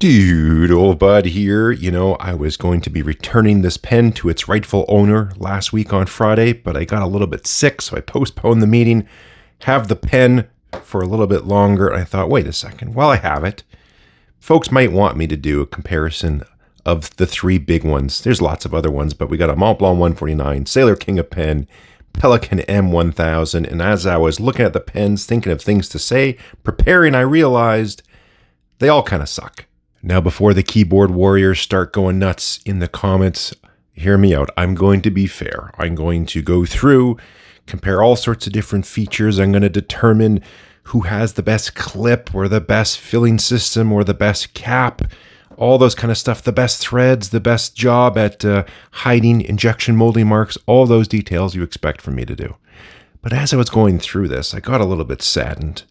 Doodlebud here. You know, I was going to be returning this pen to its rightful owner last week on Friday, but I got a little bit sick, so I postponed the meeting, have the pen for a little bit longer. And I thought, wait a second, while I have it, folks might want me to do a comparison of the three big ones. There's lots of other ones, but we got a Montblanc 149, Sailor King of Pen, Pelikan M1000, and as I was looking at the pens, thinking of things to say, preparing, I realized they all kind of suck. Now, before the keyboard warriors start going nuts in the comments, hear me out. I'm going to be fair. I'm going to go through, compare all sorts of different features. I'm going to determine who has the best clip or the best filling system or the best cap, all those kind of stuff, the best threads, the best job at hiding injection molding marks, all those details you expect from me to do. But as I was going through this, I got a little bit saddened,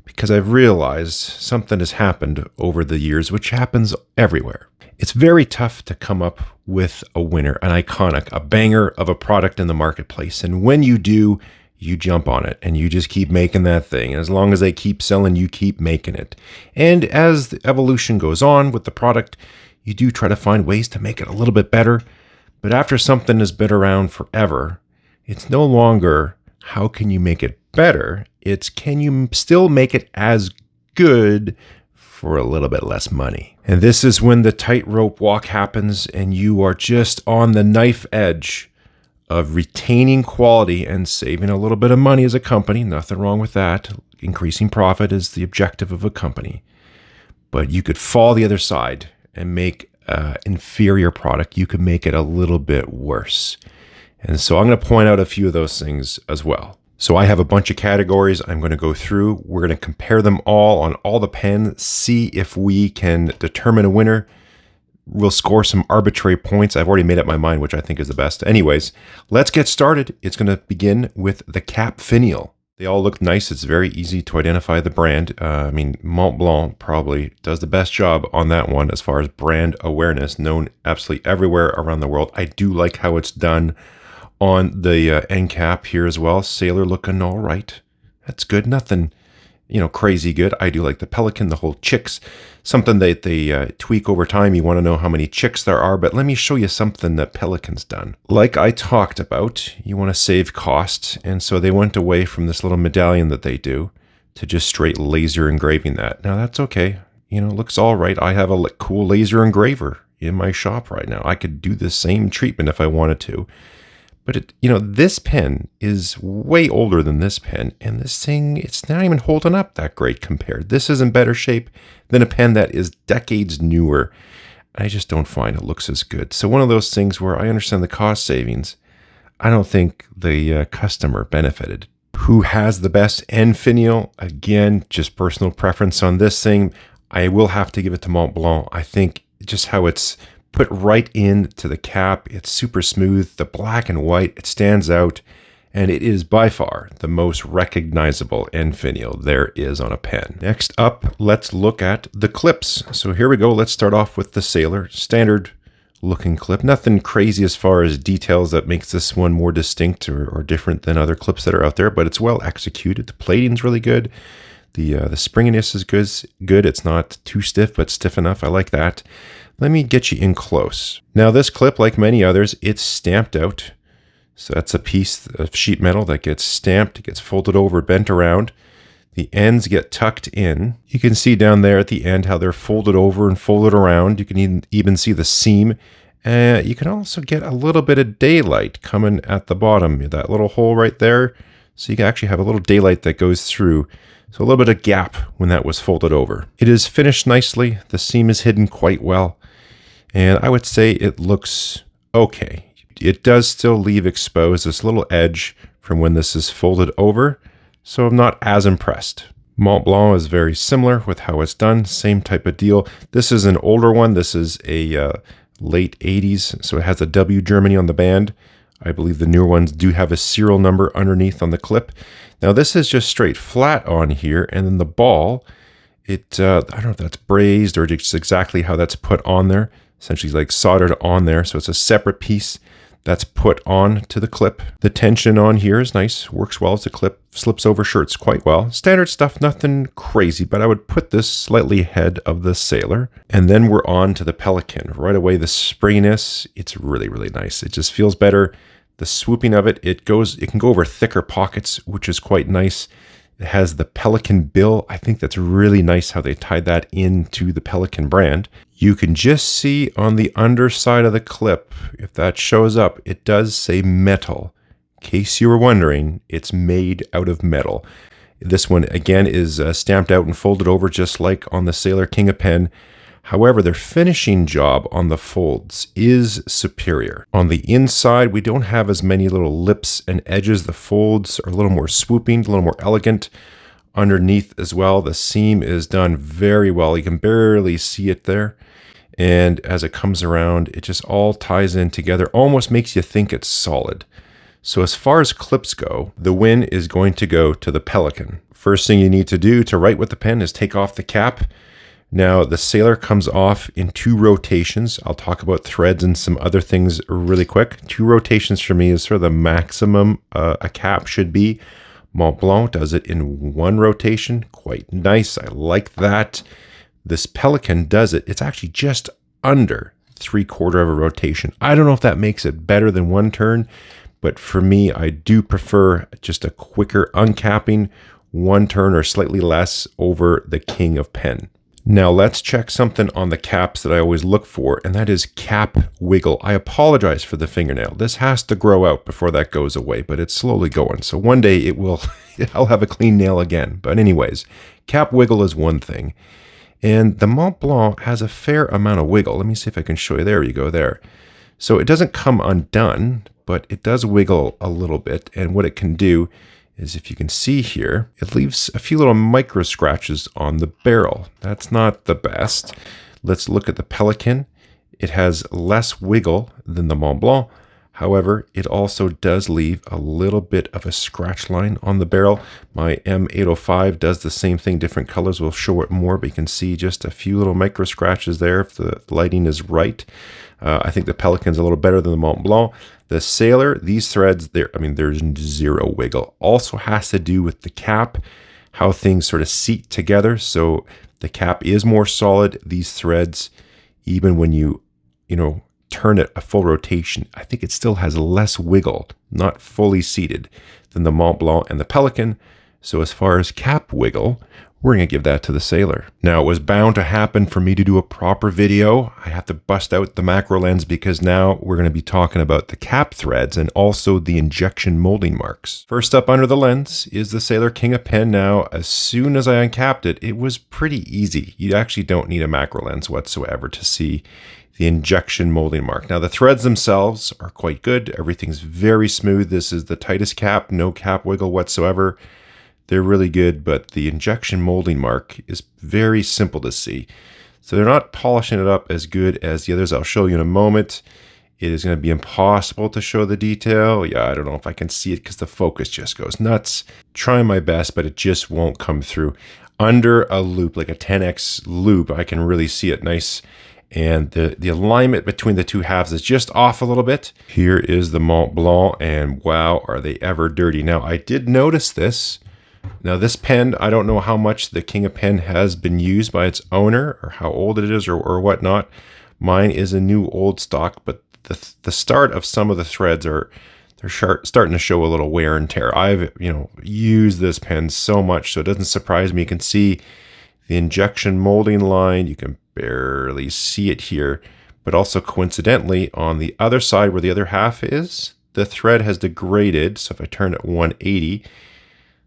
because I've realized something has happened over the years, which happens everywhere. It's very tough to come up with a winner, an iconic, a banger of a product in the marketplace. And when you do, you jump on it and you just keep making that thing. And as long as they keep selling, you keep making it. And as the evolution goes on with the product, you do try to find ways to make it a little bit better. But after something has been around forever, it's no longer how can you make it better? It's can you still make it as good for a little bit less money? And this is when the tightrope walk happens and you are just on the knife edge of retaining quality and saving a little bit of money as a company. Nothing wrong with that. Increasing profit is the objective of a company. But you could fall the other side and make an inferior product. You could make it a little bit worse. And so I'm going to point out a few of those things as well. So I have a bunch of categories I'm going to go through. We're going to compare them all on all the pens, see if we can determine a winner. We'll score some arbitrary points. I've already made up my mind, which I think is the best. Anyways, let's get started. It's going to begin with the Cap Finial. They all look nice. It's very easy to identify the brand. Montblanc probably does the best job on that one as far as brand awareness, known absolutely everywhere around the world. I do like how it's done on the end cap here as well. Sailor looking all right. That's good. Nothing, crazy good. I do like the Pelikan, the whole chicks, something that they tweak over time. You want to know how many chicks there are, but let me show you something that Pelikan's done. Like I talked about, you want to save costs, and so they went away from this little medallion that they do to just straight laser engraving that. Now that's okay. Looks all right. I have a cool laser engraver in my shop right now. I could do the same treatment if I wanted to. But, this pen is way older than this pen, and this thing, it's not even holding up that great compared. This is in better shape than a pen that is decades newer. I just don't find it looks as good. So one of those things where I understand the cost savings, I don't think the customer benefited. Who has the best end finial? Again, just personal preference on this thing. I will have to give it to Montblanc. I think just how it's put right into the cap. It's super smooth. The black and white, it stands out. And it is by far the most recognizable end finial there is on a pen. Next up, let's look at the clips. So here we go. Let's start off with the Sailor. Standard looking clip. Nothing crazy as far as details that makes this one more distinct or different than other clips that are out there, but it's well executed. The plating's really good. The springiness is good. It's not too stiff, but stiff enough. I like that. Let me get you in close. Now this clip, like many others, it's stamped out. So that's a piece of sheet metal that gets stamped, it gets folded over, bent around. The ends get tucked in. You can see down there at the end how they're folded over and folded around. You can even see the seam. You can also get a little bit of daylight coming at the bottom, that little hole right there. So you can actually have a little daylight that goes through. So a little bit of gap when that was folded over. It is finished nicely. The seam is hidden quite well. And I would say it looks okay. It does still leave exposed this little edge from when this is folded over. So I'm not as impressed. Montblanc is very similar with how it's done. Same type of deal. This is an older one. This is a late 80s. So it has a W Germany on the band. I believe the newer ones do have a serial number underneath on the clip. Now this is just straight flat on here, and then the ball, I don't know if that's brazed or just exactly how that's put on there. Essentially like soldered on there, so it's a separate piece that's put on to the clip. The tension on here is nice, works well as the clip, slips over shirts quite well. Standard stuff, nothing crazy, but I would put this slightly ahead of the Sailor. And then we're on to the Pelikan. Right away, the springiness, it's really, really nice. It just feels better. The swooping of it, it can go over thicker pockets, which is quite nice. It has the Pelikan bill. I think that's really nice how they tied that into the Pelikan brand. You can just see on the underside of the clip, if that shows up, it does say metal. In case you were wondering, it's made out of metal. This one, again, is stamped out and folded over just like on the Sailor King of Pen. However, their finishing job on the folds is superior. On the inside, we don't have as many little lips and edges. The folds are a little more swooping, a little more elegant. Underneath as well, the seam is done very well. You can barely see it there. And as it comes around, it just all ties in together, almost makes you think it's solid. So as far as clips go, the win is going to go to the Pelikan. First thing you need to do to write with the pen is take off the cap. Now, the Sailor comes off in 2 rotations. I'll talk about threads and some other things really quick. 2 rotations for me is sort of the maximum a cap should be. Montblanc does it in 1 rotation. Quite nice. I like that. This Pelikan does it. It's actually just under 3/4 of a rotation. I don't know if that makes it better than 1 turn, but for me, I do prefer just a quicker uncapping, 1 turn or slightly less over the King of Pen. Now let's check something on the caps that I always look for, and that is cap wiggle. I apologize for the fingernail. This has to grow out before that goes away, but it's slowly going. So one day it will, I'll have a clean nail again. But anyways, cap wiggle is one thing. And the Montblanc has a fair amount of wiggle. Let me see if I can show you. There you go, there. So it doesn't come undone, but it does wiggle a little bit. And what it can do is, if you can see here, it leaves a few little micro scratches on the barrel. That's not the best. Let's look at the Pelikan. It has less wiggle than the Montblanc. However, it also does leave a little bit of a scratch line on the barrel. My M805 does the same thing, different colors will show it more, but you can see just a few little micro scratches there if the lighting is right. I think the Pelikan's a little better than the Montblanc. The Sailor, these threads, there's 0 wiggle. Also has to do with the cap, how things sort of seat together. So the cap is more solid. These threads, even when you turn it a full rotation, I think it still has less wiggle, not fully seated, than the Montblanc and the Pelikan. So as far as cap wiggle, we're going to give that to the Sailor. Now, it was bound to happen for me to do a proper video. I have to bust out the macro lens because now we're going to be talking about the cap threads and also the injection molding marks. First up under the lens is the Sailor King of Pen. Now, as soon as I uncapped it, it was pretty easy. You actually don't need a macro lens whatsoever to see the injection molding mark. Now, the threads themselves are quite good. Everything's very smooth. This is the tightest cap, no cap wiggle whatsoever. They're really good, but the injection molding mark is very simple to see. So they're not polishing it up as good as the others. I'll show you in a moment. It is going to be impossible to show the detail. Yeah, I don't know if I can see it because the focus just goes nuts. Trying my best, but it just won't come through. Under a loop, like a 10x loop, I can really see it nice. And the alignment between the 2 halves is just off a little bit. Here is the Montblanc, and wow, are they ever dirty. Now, I did notice this. Now, this pen, I don't know how much the King of Pen has been used by its owner or how old it is or whatnot. Mine is a new old stock, but the start of some of the threads they're starting to show a little wear and tear. I've used this pen so much, so it doesn't surprise me. You can see the injection molding line. You can barely see it here, but also coincidentally on the other side where the other half is, the thread has degraded. So if I turn it 180,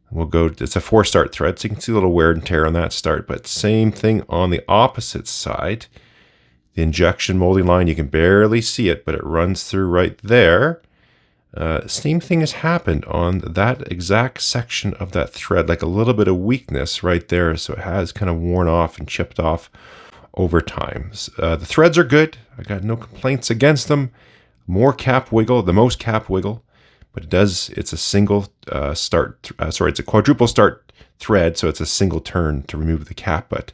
it's a 4-start thread, so you can see a little wear and tear on that start, but same thing on the opposite side. The injection molding line, you can barely see it, but it runs through right there. Same thing has happened on that exact section of that thread, like a little bit of weakness right there. So it has kind of worn off and chipped off over time. The threads are good. I got no complaints against them. More cap wiggle, the most cap wiggle, but it's a single it's a quadruple start thread, so it's a single turn to remove the cap, but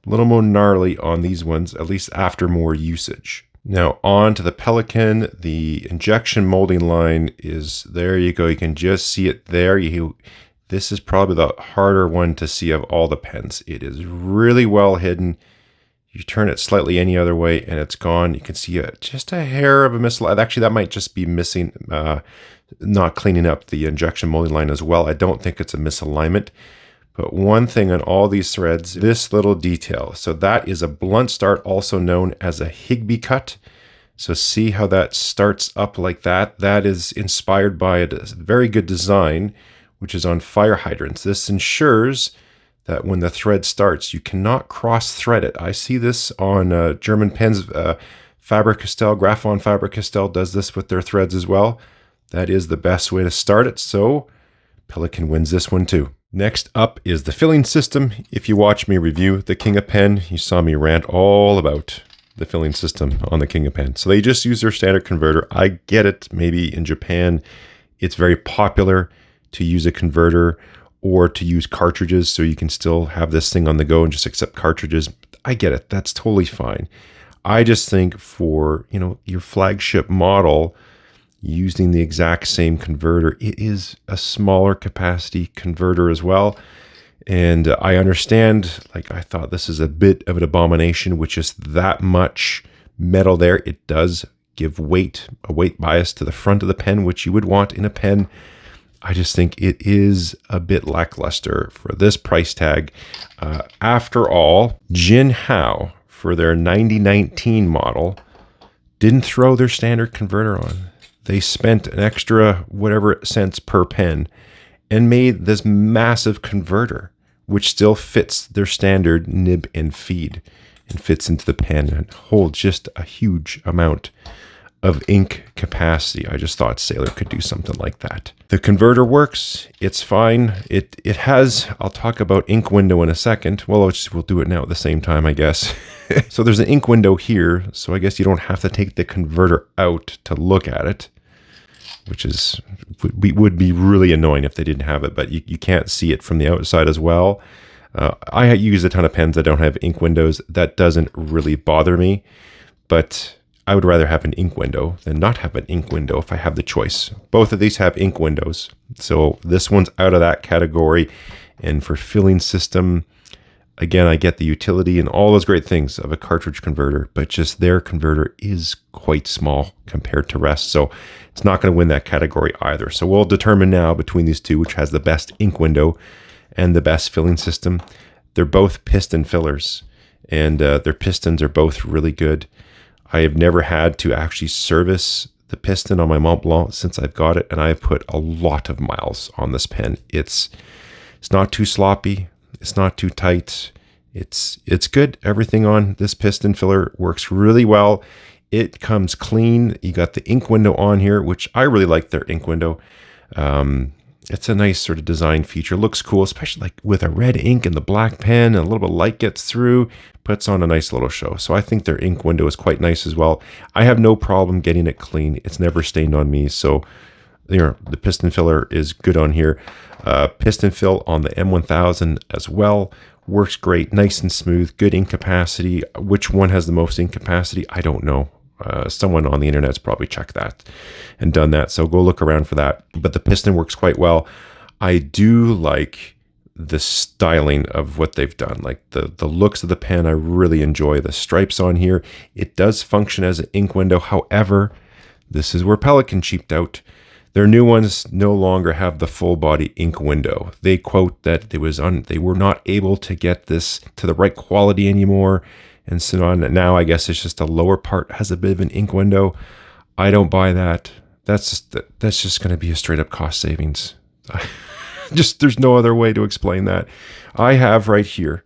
a little more gnarly on these ones, at least after more usage. Now on to the Pelikan. The injection molding line is, there you go. You can just see it there. This is probably the harder one to see of all the pens. It is really well hidden. You turn it slightly any other way and it's gone. You can see just a hair of a misalignment. Actually, that might just be missing, not cleaning up the injection molding line as well. I don't think it's a misalignment. But one thing on all these threads, this little detail. So that is a blunt start, also known as a Higby cut. So see how that starts up like that? That is inspired by a very good design, which is on fire hydrants. This ensures that when the thread starts, you cannot cross thread it. I see this on German pens. Faber-Castell, Graphon Faber-Castell does this with their threads as well. That is the best way to start it. So Pelikan wins this one too. Next up is the filling system. If you watch me review the King of Pen, you saw me rant all about the filling system on the King of Pen. So they just use their standard converter. I get it. Maybe in Japan, it's very popular to use a converter or to use cartridges so you can still have this thing on the go and just accept cartridges. I get it. That's totally fine. I just think for, your flagship model, using the exact same converter, it is a smaller capacity converter as well. And I understand, I thought this is a bit of an abomination with just that much metal there. It does give a weight bias to the front of the pen, which you would want in a pen. I just think it is a bit lackluster for this price tag. After all, Jinhao, for their 9019 model, didn't throw their standard converter on. They spent an extra whatever cents per pen and made this massive converter, which still fits their standard nib and feed and fits into the pen and holds just a huge amount of ink capacity. I just thought Sailor could do something like that. The converter works. It's fine. It has, I'll talk about ink window in a second. Well, we'll do it now at the same time, I guess. So there's an ink window here. So I guess you don't have to take the converter out to look at it, which would be really annoying if they didn't have it, but you can't see it from the outside as well. I use a ton of pens that don't have ink windows. That doesn't really bother me, but I would rather have an ink window than not have an ink window if I have the choice. Both of these have ink windows, so this one's out of that category. And for filling system, again, I get the utility and all those great things of a cartridge converter, but just their converter is quite small compared to rest. So it's not going to win that category either. So we'll determine now between these two, which has the best ink window and the best filling system. They're both piston fillers, and their pistons are both really good. I have never had to actually service the piston on my Montblanc since I've got it, and I've put a lot of miles on this pen. It's not too sloppy. It's not too tight. It's good. Everything on this piston filler works really well. It comes clean. You got the ink window on here, which I really like their ink window. It's a nice sort of design feature. Looks cool, especially with a red ink and the black pen and a little bit of light gets through, puts on a nice little show. So I think their ink window is quite nice as well. I have no problem getting it clean. It's never stained on me. So the piston filler is good on here. Piston fill on the M1000 as well. Works great, nice and smooth, good ink capacity. Which one has the most ink capacity? I don't know. Someone on the internet's probably checked that and done that. So go look around for that. But the piston works quite well. I do like the styling of what they've done. Like the looks of the pen, I really enjoy the stripes on here. It does function as an ink window. However, this is where Pelikan cheaped out. Their new ones no longer have the full body ink window. They quote that they were not able to get this to the right quality anymore. And so on. Now I guess it's just a lower part has a bit of an ink window. I don't buy that. That's just going to be a straight up cost savings. There's no other way to explain that. I have right here.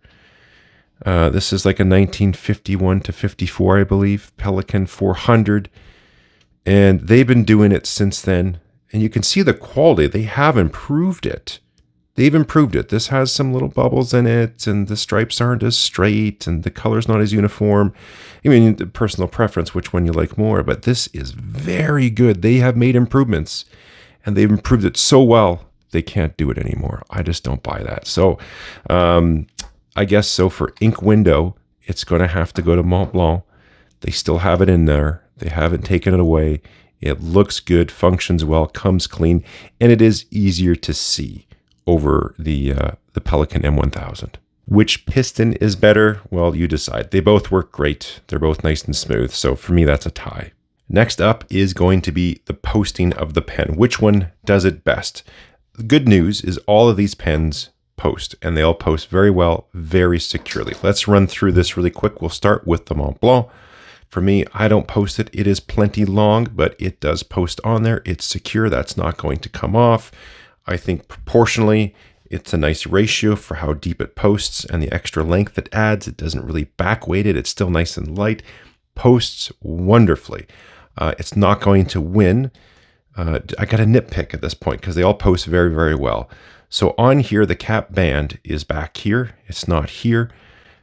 This is like a 1951 to 54, I believe, Pelikan 400, and they've been doing it since then. And you can see the quality. They have improved it. They've improved it. This has some little bubbles in it, and the stripes aren't as straight, and the color's not as uniform. I mean, personal preference, which one you like more, but this is very good. They have made improvements, and they've improved it so well, they can't do it anymore. I just don't buy that. So I guess so for ink window, it's going to have to go to Montblanc. They still have it in there. They haven't taken it away. It looks good, functions well, comes clean, and it is easier to see over the Pelikan M1000. Which piston is better? Well, you decide. They both work great. They're both nice and smooth. So for me, that's a tie. Next up is going to be the posting of the pen. Which one does it best? The good news is all of these pens post, and they all post very well, very securely. Let's run through this really quick. We'll start with the Montblanc. For me, I don't post it. It is plenty long, but it does post on there. It's secure. That's not going to come off. I think proportionally, it's a nice ratio for how deep it posts and the extra length it adds. It doesn't really back weight it. It's still nice and light. Posts wonderfully. It's not going to win. I got a nitpick at this point because they all post very, very well. So on here, the cap band is back here. It's not here.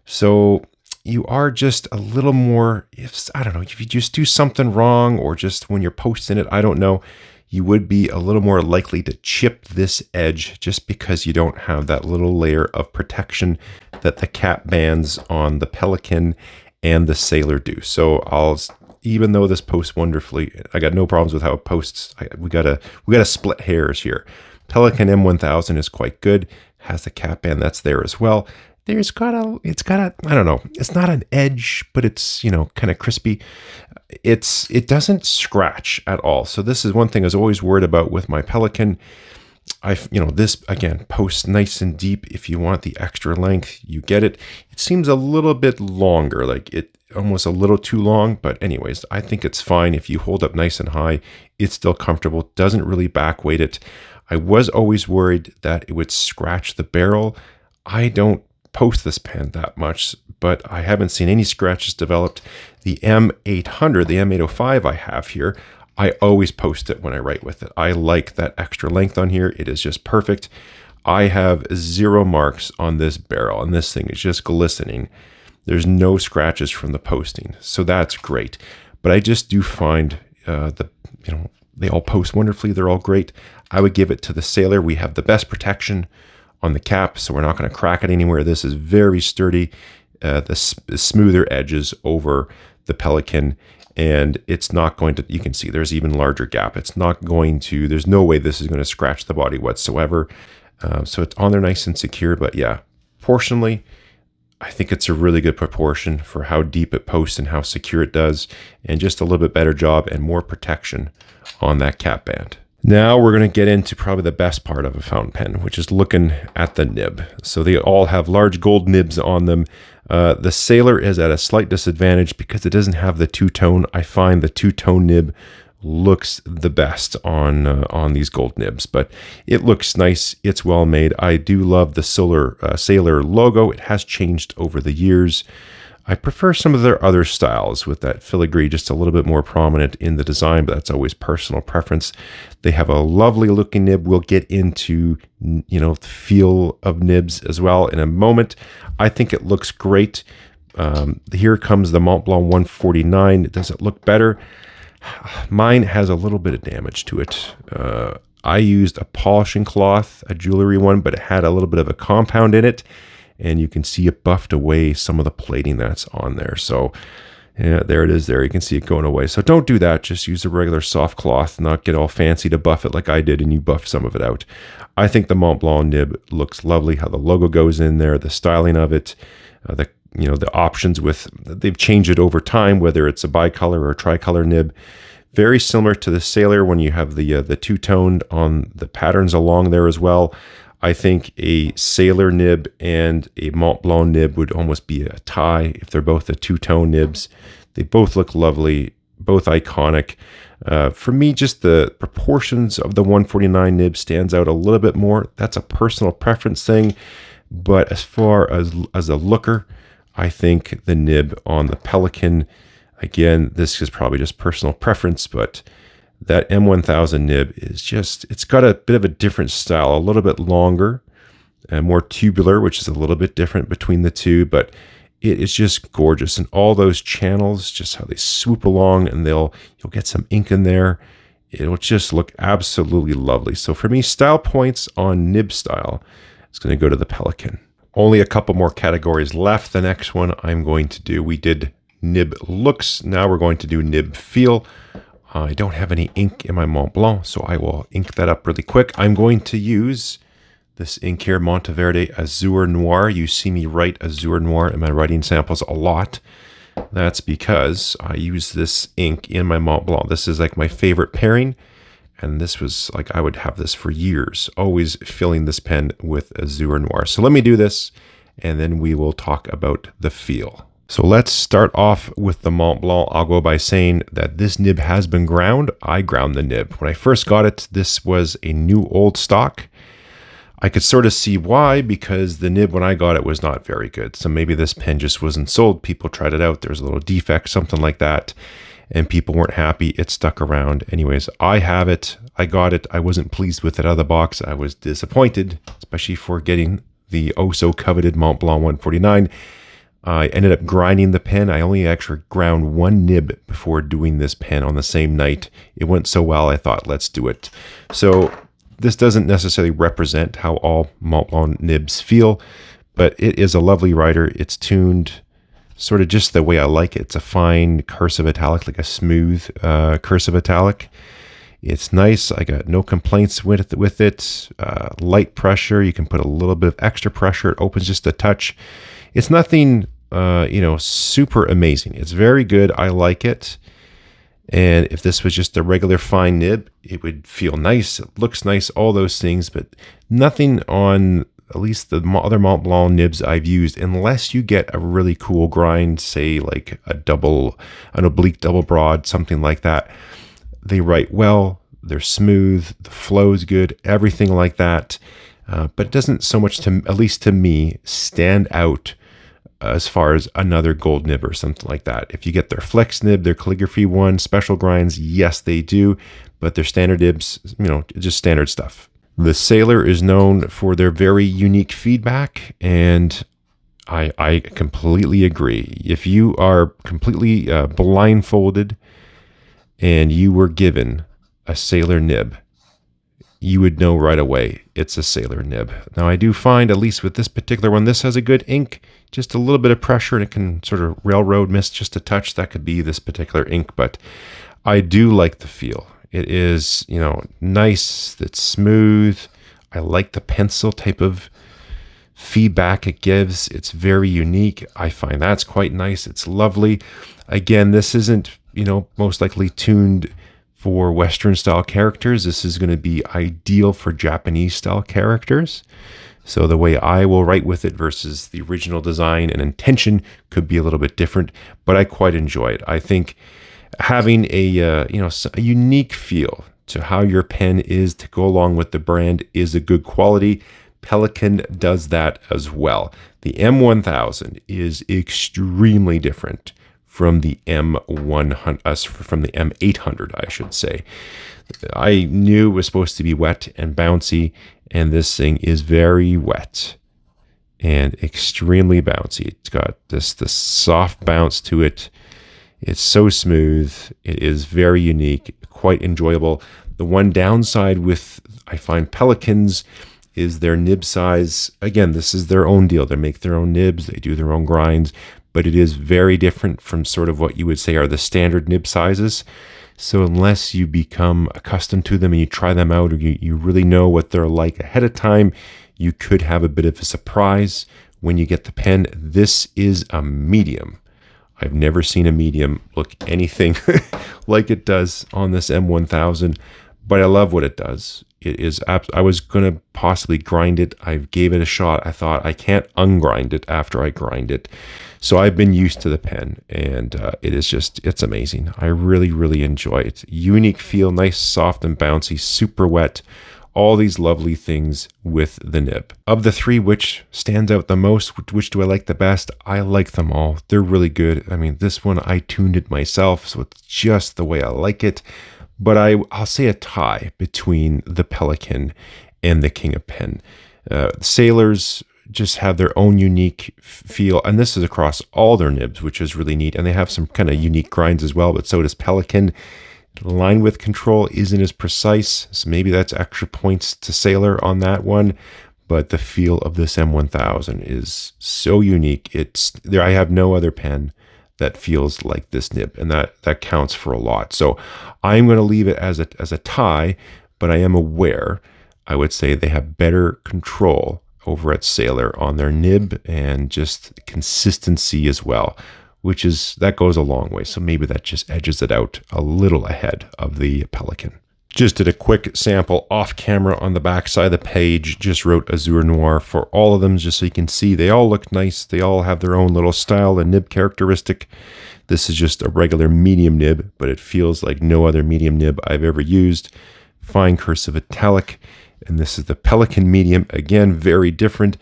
So you are just a little more, I don't know, if you just do something wrong or just when you're posting it, I don't know, you would be a little more likely to chip this edge just because you don't have that little layer of protection that the cap bands on the Pelikan and the Sailor do. So even though this posts wonderfully, I got no problems with how it posts. We gotta split hairs here. Pelikan M1000 is quite good. Has the cap band that's there as well. It's got a, I don't know, it's not an edge, but it's, kind of crispy. It doesn't scratch at all. So this is one thing I was always worried about with my Pelikan. This again posts nice and deep. If you want the extra length, you get it. It seems a little bit longer, like it almost a little too long, but anyways, I think it's fine. If you hold up nice and high, it's still comfortable. Doesn't really back weight it. I was always worried that it would scratch the barrel. I don't post this pen that much, but I haven't seen any scratches developed. The M800, the M805 I have here, I always post it when I write with it. I like that extra length on here. It is just perfect. I have 0 marks on this barrel, and this thing is just glistening. There's no scratches from the posting, so that's great. But I just do find they all post wonderfully. They're all great. I would give it to the Sailor. We have the best protection on the cap, so we're not going to crack it anywhere. This is very sturdy. The smoother edges over the Pelikan, and it's not going to, you can see there's even larger gap. It's not going to, there's no way this is going to scratch the body whatsoever. So it's on there nice and secure, but yeah, proportionally, I think it's a really good proportion for how deep it posts and how secure it does, and just a little bit better job and more protection on that cap band. Now we're going to get into probably the best part of a fountain pen, which is looking at the nib. So they all have large gold nibs on them. The Sailor is at a slight disadvantage because it doesn't have the two-tone. I find the two-tone nib looks the best on these gold nibs, but it looks nice. It's well made. I do love the Sailor logo. It has changed over the years. I prefer some of their other styles with that filigree just a little bit more prominent in the design, but that's always personal preference. They have a lovely looking nib. We'll get into, the feel of nibs as well in a moment. I think it looks great. Here comes the Montblanc 149. Does it look better? Mine has a little bit of damage to it. I used a polishing cloth, a jewelry one, but it had a little bit of a compound in it. And you can see it buffed away some of the plating that's on there. So yeah, there it is there. You can see it going away. So don't do that. Just use a regular soft cloth, not get all fancy to buff it like I did and you buffed some of it out. I think the Montblanc nib looks lovely, how the logo goes in there, the styling of it, the options they've changed it over time, whether it's a bicolor or a tricolor nib. Very similar to the Sailor when you have the two-toned on the patterns along there as well. I think a Sailor nib and a Montblanc nib would almost be a tie if they're both the two-tone nibs. They both look lovely, both iconic. For me, just the proportions of the 149 nib stands out a little bit more. That's a personal preference thing. But as far as a looker, I think the nib on the Pelikan, again, this is probably just personal preference, but that M1000 nib is just, it's got a bit of a different style, a little bit longer and more tubular, which is a little bit different between the two, but it is just gorgeous. And all those channels, just how they swoop along, and you'll get some ink in there. It'll just look absolutely lovely. So for me, style points on nib style, it's going to go to the Pelikan. Only a couple more categories left. The next one I'm going to do, we did nib looks. Now we're going to do nib feel. I don't have any ink in my Montblanc, so I will ink that up really quick. I'm going to use this ink here, Monteverde Azur Noir. You see me write Azur Noir in my writing samples a lot. That's because I use this ink in my Montblanc. This is like my favorite pairing, and this was like, I would have this for years, always filling this pen with Azur Noir. So let me do this, and then we will talk about the feel. So let's start off with the Montblanc. I'll go by saying that this nib has been ground. I ground the nib. When I first got it, this was a new old stock. I could sort of see why, because the nib when I got it was not very good. So maybe this pen just wasn't sold. People tried it out. There was a little defect, something like that, and people weren't happy. It stuck around. Anyways, I have it. I got it. I wasn't pleased with it out of the box. I was disappointed, especially for getting the oh so coveted Montblanc 149. I ended up grinding the pen. I only actually ground one nib before doing this pen on the same night. It went so well, I thought, let's do it. So this doesn't necessarily represent how all Montblanc nibs feel, but it is a lovely writer. It's tuned sort of just the way I like it. It's a fine cursive italic, like a smooth cursive italic. It's nice. I got no complaints with it. Light pressure. You can put a little bit of extra pressure. It opens just a touch. It's nothing, super amazing. It's very good. I like it. And if this was just a regular fine nib, it would feel nice. It looks nice, all those things, but nothing on at least the other Montblanc nibs I've used, unless you get a really cool grind, say like an oblique double broad, something like that. They write well, they're smooth, the flow's good, everything like that. But it doesn't so much, at least to me, stand out as far as another gold nib or something like that. If you get their flex nib, their calligraphy one, special grinds, yes, they do, but their standard nibs, just standard stuff. The Sailor is known for their very unique feedback, and I completely agree. If you are completely blindfolded and you were given a Sailor nib, you would know right away it's a Sailor nib. Now I do find, at least with this particular one, this has a good ink, just a little bit of pressure, and it can sort of railroad mist just a touch. That could be this particular ink, but I do like the feel. It is, nice, it's smooth. I like the pencil type of feedback it gives. It's very unique. I find that's quite nice. It's lovely. Again, this isn't, most likely tuned for Western style characters. This is going to be ideal for Japanese style characters. So the way I will write with it versus the original design and intention could be a little bit different, but I quite enjoy it. I think having a unique feel to how your pen is to go along with the brand is a good quality. Pelikan does that as well. The M1000 is extremely different from the from the M800, I should say. I knew it was supposed to be wet and bouncy, and this thing is very wet and extremely bouncy. It's got this soft bounce to it. It's so smooth. It is very unique, quite enjoyable. The one downside with, I find, Pelikans is their nib size. Again, this is their own deal. They make their own nibs. They do their own grinds, but it is very different from sort of what you would say are the standard nib sizes. So unless you become accustomed to them and you try them out, or you really know what they're like ahead of time, you could have a bit of a surprise when you get the pen. This is a medium. I've never seen a medium look anything like it does on this M1000, but I love what it does. It is, I was going to possibly grind it. I gave it a shot. I thought I can't ungrind it after I grind it. So I've been used to the pen, and it is just, it's amazing. I really, really enjoy it. Unique feel, nice, soft and bouncy, super wet. All these lovely things with the nib. Of the three, which stands out the most? Which do I like the best? I like them all. They're really good. I mean, this one, I tuned it myself, so it's just the way I like it. But I'll say a tie between the Pelikan and the King of Pen. Sailors just have their own unique feel, and this is across all their nibs, which is really neat. And they have some kind of unique grinds as well, but so does Pelikan. Line width control isn't as precise, so maybe that's extra points to Sailor on that one. But the feel of this M1000 is so unique. It's there. I have no other pen that feels like this nib, and that counts for a lot. So I'm going to leave it as a tie, but I am aware, I would say they have better control over at Sailor on their nib and just consistency as well, that goes a long way. So maybe that just edges it out a little ahead of the Pelikan. Just did a quick sample off camera on the back side of the page, just wrote Azure Noir for all of them, just so you can see they all look nice. They all have their own little style and nib characteristic. This is just a regular medium nib, but it feels like no other medium nib I've ever used. Fine cursive italic, and this is the Pelikan medium. Again, very different.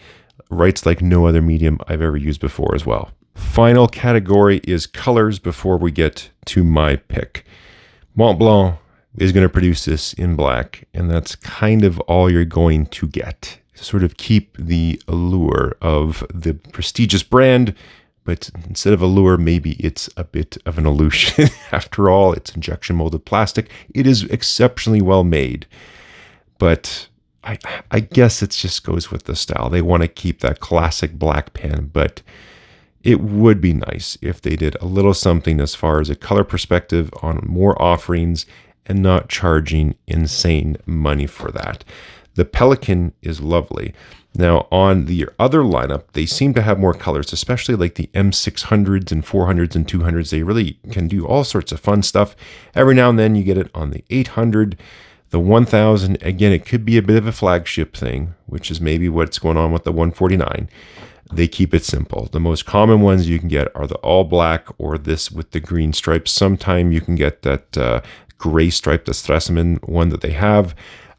Writes like no other medium I've ever used before as well. Final category is colors before we get to my pick. Montblanc is going to produce this in black, and that's kind of all you're going to get. Sort of keep the allure of the prestigious brand, but instead of allure, maybe it's a bit of an illusion. After all, it's injection molded plastic. It is exceptionally well made, but I guess it just goes with the style. They want to keep that classic black pen, but it would be nice if they did a little something as far as a color perspective on more offerings and not charging insane money for that. The Pelikan is lovely. Now, on the other lineup, they seem to have more colors, especially like the M600s and 400s and 200s. They really can do all sorts of fun stuff. Every now and then you get it on the 800, the 1000. Again, it could be a bit of a flagship thing, which is maybe what's going on with the 149. They keep it simple. The most common ones you can get are the all black or this with the green stripes. Sometime you can get that gray stripe, the Stresemann one that they have.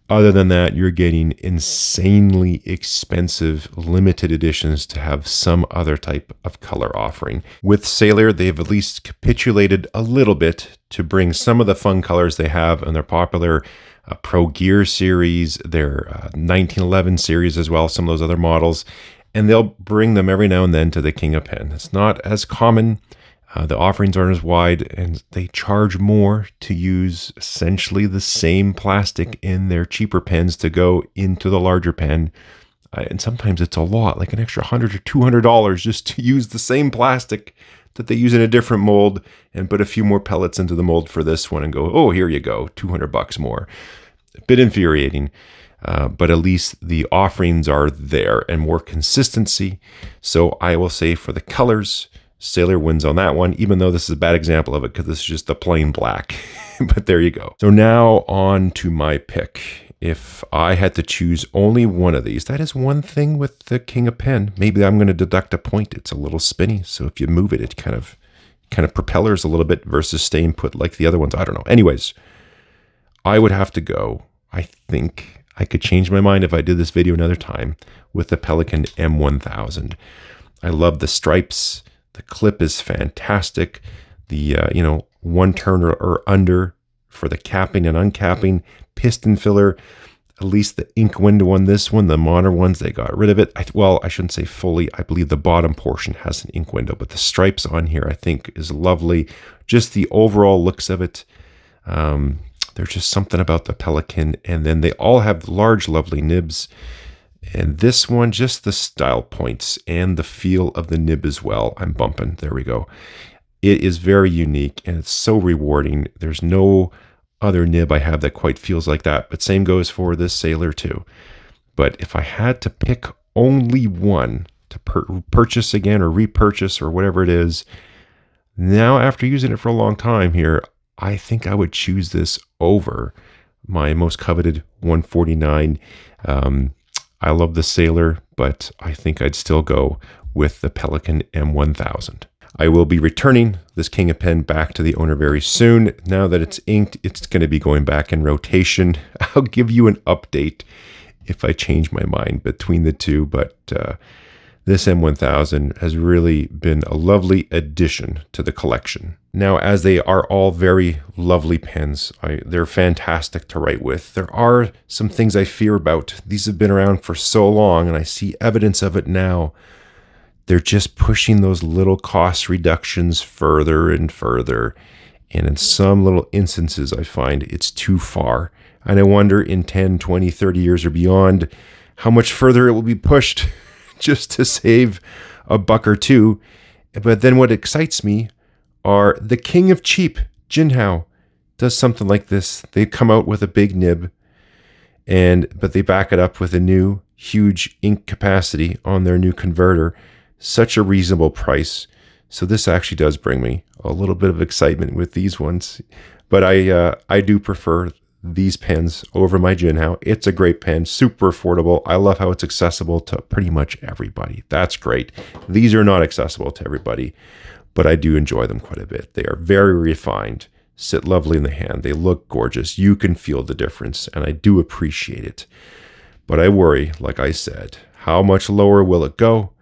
Other than that, you're getting insanely expensive limited editions to have some other type of color offering. With Sailor, they've at least capitulated a little bit to bring some of the fun colors they have in their popular Pro Gear series, their 1911 series as well, some of those other models, and they'll bring them every now and then to the King of Pen. It's not as common. The offerings aren't as wide, and they charge more to use essentially the same plastic in their cheaper pens to go into the larger pen. And sometimes it's a lot, like an extra $100 or $200 just to use the same plastic that they use in a different mold and put a few more pellets into the mold for this one and go, oh, here you go, $200 more. A bit infuriating, but at least the offerings are there and more consistency. So I will say for the colors, Sailor wins on that one, even though this is a bad example of it because this is just the plain black. But there you go. So now on to my pick. If I had to choose only one of these, that is one thing with the King of Pen. Maybe I'm going to deduct a point. It's a little spinny, so if you move it, it kind of propellers a little bit versus staying put like the other ones. I don't know. Anyways, I would have to go. I think I could change my mind if I did this video another time with the Pelikan M1000. I love the stripes. The clip is fantastic. The, one turn or under for the capping and uncapping. Piston filler, at least the ink window on this one. The modern ones, they got rid of it. I shouldn't say fully. I believe the bottom portion has an ink window, but the stripes on here I think is lovely. Just the overall looks of it. There's just something about the Pelikan. And then they all have large, lovely nibs. And this one, just the style points and the feel of the nib as well. I'm bumping. There we go. It is very unique and it's so rewarding. There's no other nib I have that quite feels like that. But same goes for this Sailor too. But if I had to pick only one to purchase again or repurchase or whatever it is, now after using it for a long time here, I think I would choose this over my most coveted 149. I love the Sailor, but I think I'd still go with the Pelikan M1000. I will be returning this King of Pen back to the owner very soon. Now that it's inked, it's going to be going back in rotation. I'll give you an update if I change my mind between the two, but this M1000 has really been a lovely addition to the collection. Now, as they are all very lovely pens, they're fantastic to write with. There are some things I fear about. These have been around for so long, and I see evidence of it now. They're just pushing those little cost reductions further and further. And in some little instances, I find it's too far. And I wonder in 10, 20, 30 years or beyond, how much further it will be pushed just to save a buck or two. But then what excites me are the King of Cheap. Jinhao does something like this. They come out with a big nib, but they back it up with a new huge ink capacity on their new converter. Such a reasonable price. So this actually does bring me a little bit of excitement with these ones. But I do prefer these pens over my Jinhao. It's a great pen, super affordable. I love how it's accessible to pretty much everybody. That's great. These are not accessible to everybody, but I do enjoy them quite a bit. They are very refined, sit lovely in the hand. They look gorgeous. You can feel the difference, and I do appreciate it. But I worry, like I said, how much lower will it go?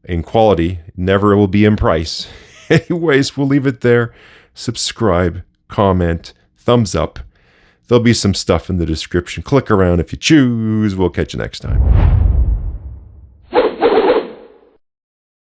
In quality, never will be in price. Anyways, we'll leave it there. Subscribe, comment, thumbs up. There'll be some stuff in the description. Click around if you choose. We'll catch you next time.